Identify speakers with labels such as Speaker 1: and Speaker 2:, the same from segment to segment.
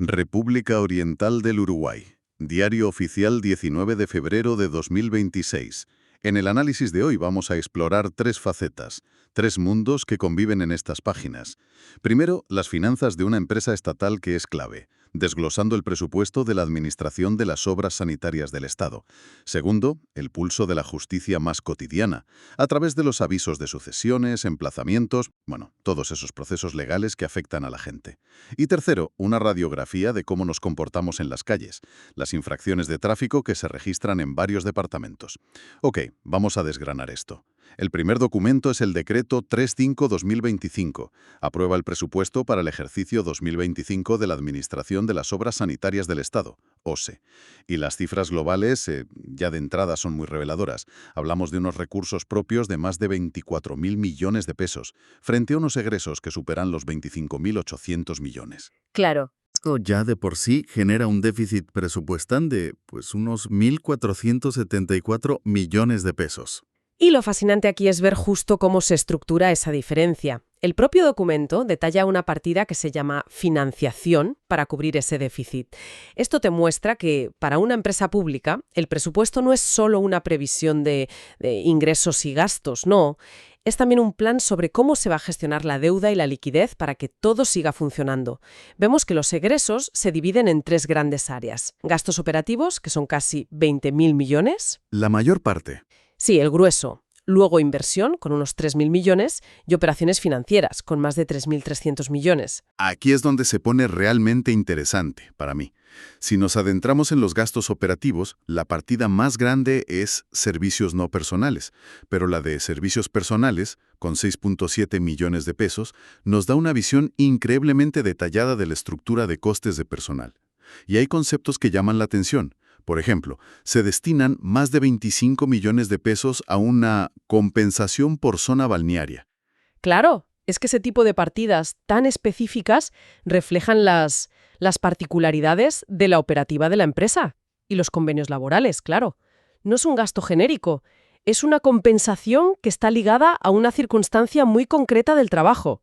Speaker 1: República Oriental del Uruguay. Diario oficial 19 de febrero de 2026. En el análisis de hoy vamos a explorar tres facetas, tres mundos que conviven en estas páginas. Primero, las finanzas de una empresa estatal que es clave, desglosando el presupuesto de la Administración de las Obras Sanitarias del Estado. Segundo, el pulso de la justicia más cotidiana, a través de los avisos de sucesiones, emplazamientos, todos esos procesos legales que afectan a la gente. Y tercero, una radiografía de cómo nos comportamos en las calles, las infracciones de tráfico que se registran en varios departamentos. Ok, vamos a desgranar esto. El primer documento es el Decreto 35-2025. Aprueba el presupuesto para el ejercicio 2025 de la Administración de las Obras Sanitarias del Estado, OSE. Y las cifras globales, ya de entrada, son muy reveladoras. Hablamos de unos recursos propios de más de 24.000 millones de pesos, frente a unos egresos que superan los 25.800 millones.
Speaker 2: Claro.
Speaker 3: Esto ya de por sí genera un déficit presupuestal de, unos 1.474 millones de pesos.
Speaker 2: Y lo fascinante aquí es ver justo cómo se estructura esa diferencia. El propio documento detalla una partida que se llama financiación para cubrir ese déficit. Esto te muestra que para una empresa pública el presupuesto no es solo una previsión de ingresos y gastos, no. Es también un plan sobre cómo se va a gestionar la deuda y la liquidez para que todo siga funcionando. Vemos que los egresos se dividen en tres grandes áreas. Gastos operativos, que son casi 20.000 millones.
Speaker 3: La mayor parte.
Speaker 2: Sí, el grueso. Luego inversión, con unos 3.000 millones, y operaciones financieras, con más de 3.300 millones.
Speaker 3: Aquí es donde se pone realmente interesante, para mí. Si nos adentramos en los gastos operativos, la partida más grande es servicios no personales, pero la de servicios personales, con 6.7 millones de pesos, nos da una visión increíblemente detallada de la estructura de costes de personal. Y hay conceptos que llaman la atención. Por ejemplo, se destinan más de 25 millones de pesos a una compensación por zona balnearia.
Speaker 2: Claro, es que ese tipo de partidas tan específicas reflejan las particularidades de la operativa de la empresa y los convenios laborales, claro. No es un gasto genérico, es una compensación que está ligada a una circunstancia muy concreta del trabajo.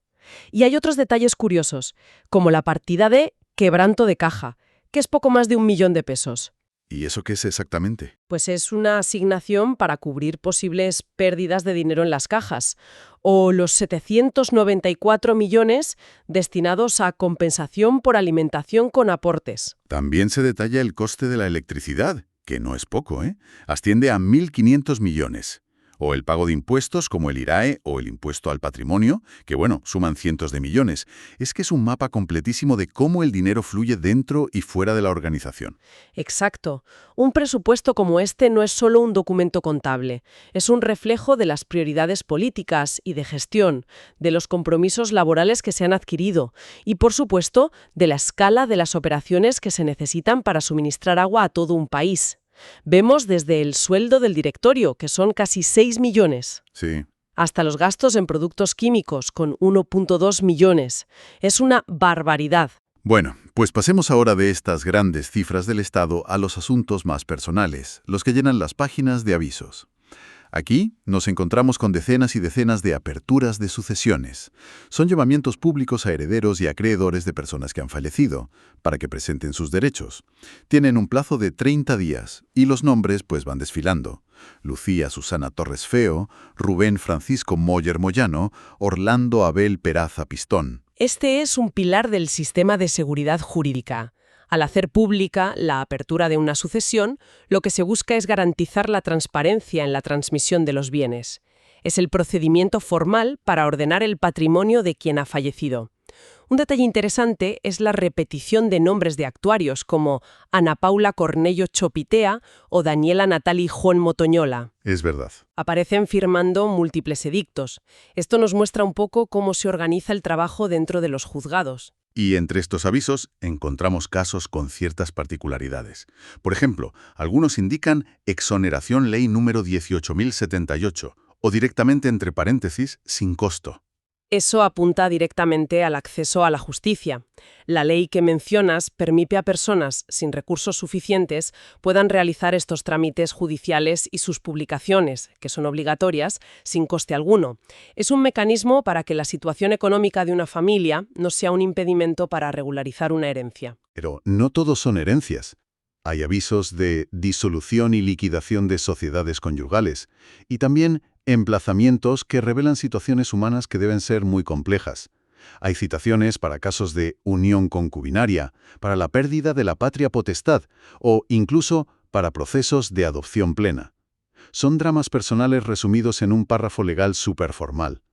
Speaker 2: Y hay otros detalles curiosos, como la partida de quebranto de caja, que es poco más de 1 millón de pesos.
Speaker 3: ¿Y eso qué es exactamente?
Speaker 2: Pues es una asignación para cubrir posibles pérdidas de dinero en las cajas, o los 794 millones destinados a compensación por alimentación con aportes.
Speaker 3: También se detalla el coste de la electricidad, que no es poco, asciende a 1.500 millones. O el pago de impuestos como el IRAE o el impuesto al patrimonio, que suman cientos de millones. Es que es un mapa completísimo de cómo el dinero fluye dentro y fuera de la organización.
Speaker 2: Exacto. Un presupuesto como este no es solo un documento contable, es un reflejo de las prioridades políticas y de gestión, de los compromisos laborales que se han adquirido y, por supuesto, de la escala de las operaciones que se necesitan para suministrar agua a todo un país. Vemos desde el sueldo del directorio, que son casi 6 millones.
Speaker 3: Sí.
Speaker 2: Hasta los gastos en productos químicos, con 1.2 millones. Es una barbaridad.
Speaker 3: Bueno, pues pasemos ahora de estas grandes cifras del Estado a los asuntos más personales, los que llenan las páginas de avisos. Aquí nos encontramos con decenas y decenas de aperturas de sucesiones. Son llamamientos públicos a herederos y acreedores de personas que han fallecido, para que presenten sus derechos. Tienen un plazo de 30 días, y los nombres van desfilando. Lucía Susana Torres Feo, Rubén Francisco Moller Moyano, Orlando Abel Peraza Pistón.
Speaker 2: Este es un pilar del sistema de seguridad jurídica. Al hacer pública la apertura de una sucesión, lo que se busca es garantizar la transparencia en la transmisión de los bienes. Es el procedimiento formal para ordenar el patrimonio de quien ha fallecido. Un detalle interesante es la repetición de nombres de actuarios como Ana Paula Cornello Chopitea o Daniela Natali Juan Motoñola.
Speaker 3: Es verdad.
Speaker 2: Aparecen firmando múltiples edictos. Esto nos muestra un poco cómo se organiza el trabajo dentro de los juzgados.
Speaker 3: Y entre estos avisos encontramos casos con ciertas particularidades. Por ejemplo, algunos indican exoneración ley número 18.078 o directamente entre paréntesis sin costo.
Speaker 2: Eso apunta directamente al acceso a la justicia. La ley que mencionas permite a personas sin recursos suficientes puedan realizar estos trámites judiciales y sus publicaciones, que son obligatorias, sin coste alguno. Es un mecanismo para que la situación económica de una familia no sea un impedimento para regularizar una herencia.
Speaker 3: Pero no todos son herencias. Hay avisos de disolución y liquidación de sociedades conyugales, y también emplazamientos que revelan situaciones humanas que deben ser muy complejas. Hay citaciones para casos de unión concubinaria, para la pérdida de la patria potestad o incluso para procesos de adopción plena. Son dramas personales resumidos en un párrafo legal superformal.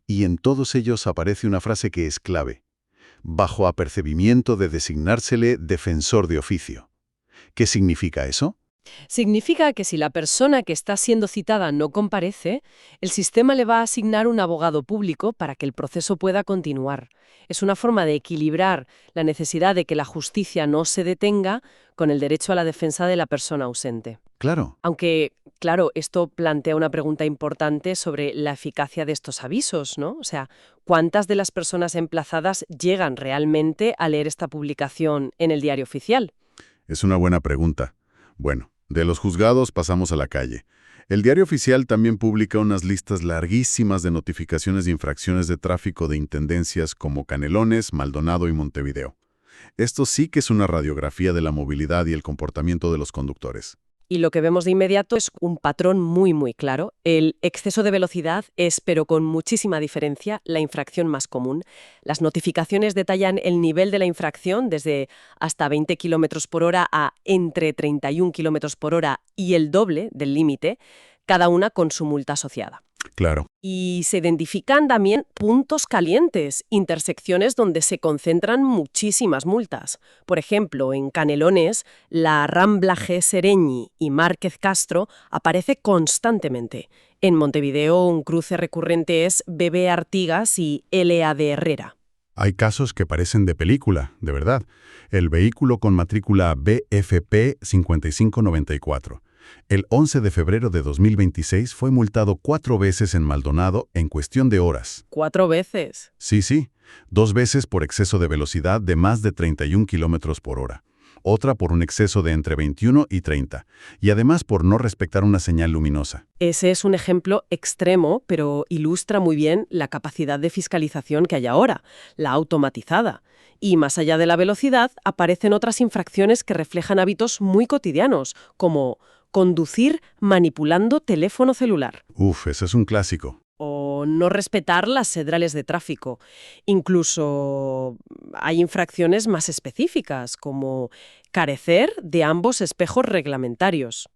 Speaker 3: Y en todos ellos aparece una frase que es clave: bajo apercibimiento de designársele defensor de oficio. ¿Qué significa eso?
Speaker 4: Significa que si la persona que está siendo citada no comparece, el sistema le va a asignar un abogado público para que el proceso pueda continuar. Es una forma de equilibrar la necesidad de que la justicia no se detenga con el derecho a la defensa de la persona ausente.
Speaker 3: Claro.
Speaker 4: Aunque, claro, esto plantea una pregunta importante sobre la eficacia de estos avisos, ¿no? O sea, ¿cuántas de las personas emplazadas llegan realmente a leer esta publicación en el diario oficial?
Speaker 3: Es una buena pregunta. Bueno, de los juzgados pasamos a la calle. El diario oficial también publica unas listas larguísimas de notificaciones de infracciones de tráfico de intendencias como Canelones, Maldonado y Montevideo. Esto sí que es una radiografía de la movilidad y el comportamiento de los conductores.
Speaker 2: Y lo que vemos de inmediato es un patrón muy claro. El exceso de velocidad es, pero con muchísima diferencia, la infracción más común. Las notificaciones detallan el nivel de la infracción desde hasta 20 km por hora a entre 31 km por hora y el doble del límite, cada una con su multa asociada.
Speaker 3: Claro.
Speaker 2: Y se identifican también puntos calientes, intersecciones donde se concentran muchísimas multas. Por ejemplo, en Canelones, la Rambla G. Sereñi y Márquez Castro aparece constantemente. En Montevideo, un cruce recurrente es BB Artigas y LAD Herrera.
Speaker 3: Hay casos que parecen de película, de verdad. El vehículo con matrícula BFP 5594. El 11 de febrero de 2026 fue multado 4 veces en Maldonado en cuestión de horas.
Speaker 2: ¿4 veces?
Speaker 3: Sí. 2 veces por exceso de velocidad de más de 31 kilómetros por hora. Otra por un exceso de entre 21 y 30. Y además por no respetar una señal luminosa.
Speaker 2: Ese es un ejemplo extremo, pero ilustra muy bien la capacidad de fiscalización que hay ahora, la automatizada. Y más allá de la velocidad, aparecen otras infracciones que reflejan hábitos muy cotidianos, como conducir manipulando teléfono celular.
Speaker 3: Ese es un clásico.
Speaker 2: O no respetar las señales de tráfico. Incluso hay infracciones más específicas, como carecer de ambos espejos reglamentarios.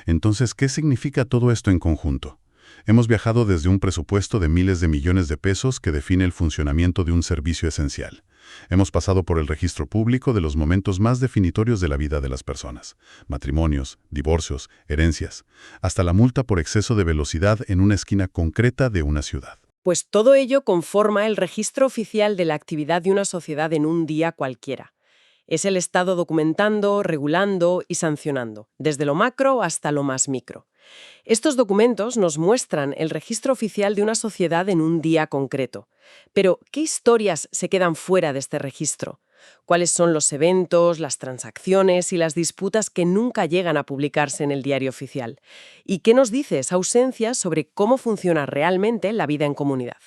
Speaker 3: Entonces, ¿qué significa todo esto en conjunto? Hemos viajado desde un presupuesto de miles de millones de pesos que define el funcionamiento de un servicio esencial. Hemos pasado por el registro público de los momentos más definitorios de la vida de las personas: matrimonios, divorcios, herencias, hasta la multa por exceso de velocidad en una esquina concreta de una ciudad.
Speaker 2: Pues todo ello conforma el registro oficial de la actividad de una sociedad en un día cualquiera. Es el Estado documentando, regulando y sancionando, desde lo macro hasta lo más micro. Estos documentos nos muestran el registro oficial de una sociedad en un día concreto. Pero, ¿qué historias se quedan fuera de este registro? ¿Cuáles son los eventos, las transacciones y las disputas que nunca llegan a publicarse en el diario oficial? ¿Y qué nos dice esa ausencia sobre cómo funciona realmente la vida en comunidad?